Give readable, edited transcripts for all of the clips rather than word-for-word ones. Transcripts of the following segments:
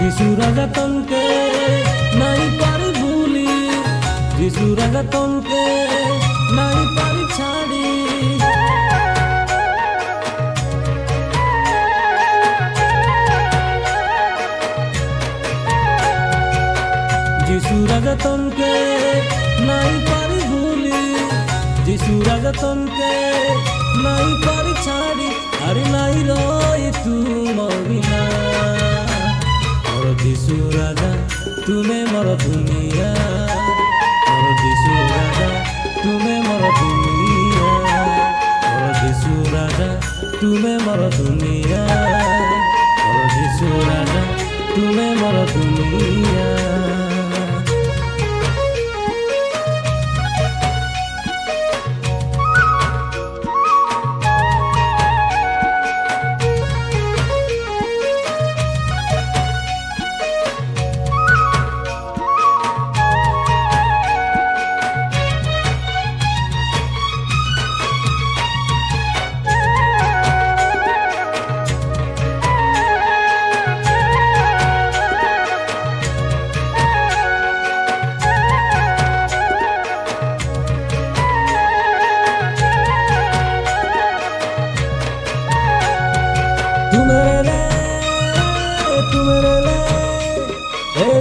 যিশু রাজা তনকে নাই পারি ভুলি, যিশু রাজা তনকে নাই পারি ছাড়ি। যিশু রাজা তনকে নাই পারি ভুলি, যিশু রাজা তনকে নাই পারি ছাড়ি। আরে নাই রই তুমর বিনা মোর যিশু রাজা তুমে মোর দুনিয়া, মোর যিশু রাজা তুমে মোর দুনিয়া, মোর যিশু রাজা তুমে মোর দুনিয়া, মোর যিশু রাজা তুমে মোর দুনিয়া।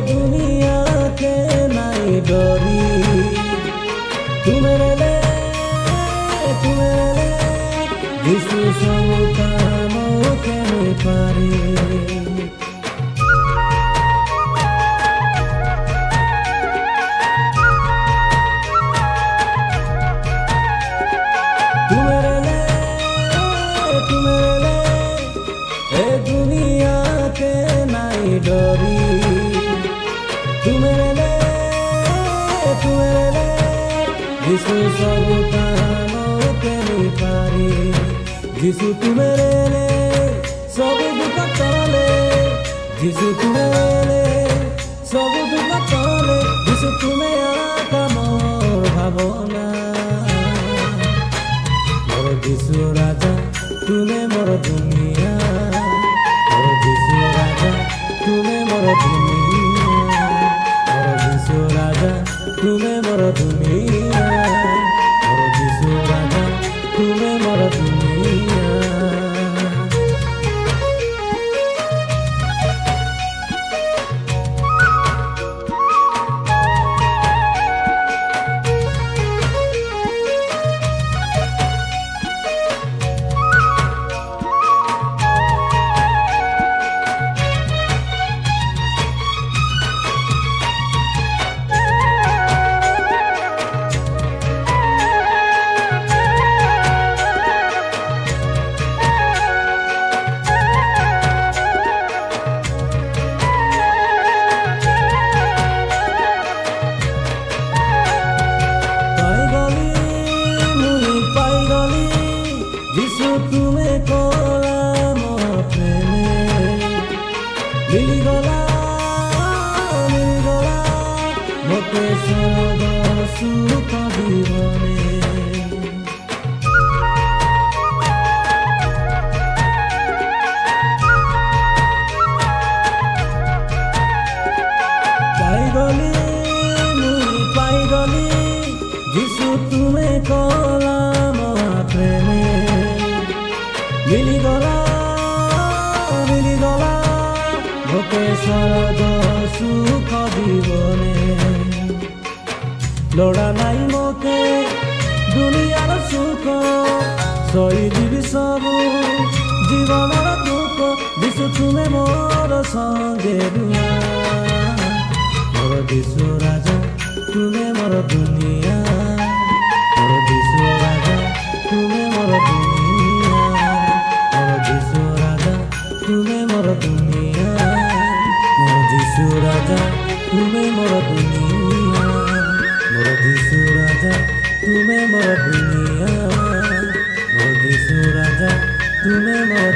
दुनिया के नाई डोरी तुम्हारे ले यीशु सब काम के नहीं पारी। दुनिया के नाई डोरी যিশু সব কাম কেনি পারি। যিশু তুমেরে সব দুঃখ তলে, যিশু তুমেরে সব দুঃখ তলে, যিশু তুমে কাম ভাবনা। মোর যিশু রাজা তুমে মোর দুনিয়া, মোর যিশু রাজা তুমে মোর দুনিয়া, মোর যিশু রাজা তুমে মোর দুনিয়া, মোর যিশু রাজা তুমে মোর দুনিয়া। তুমি কলা মোর প্রেমে মিলিগলা মতে সব সুখ জীবনে। পাইগলি মুই পাইগলি যিশু তুমি কলা মোর প্রেমে মিলিগলা ভোকে স্বর্গ সুখ জীবনে। লোড়া নাই মোকে দুনিয়ার সুখ, সইদিবি সবু জীবনের দুঃখ। যিশু তুমি মোর সঙ্গে দুয়া, মোর যিশু রাজা তুমি মোর দুনিয়া, মোর যিশু রাজা তুমি মোর দুনিয়া, মোর যিশু রাজা তুমি মোর দুনিয়া, মোর যিশু রাজা তুমি মোর দুনিয়া, মোর যিশু রাজা তুমি মোর দুনিয়া, মোর যিশু রাজা তুমি মোর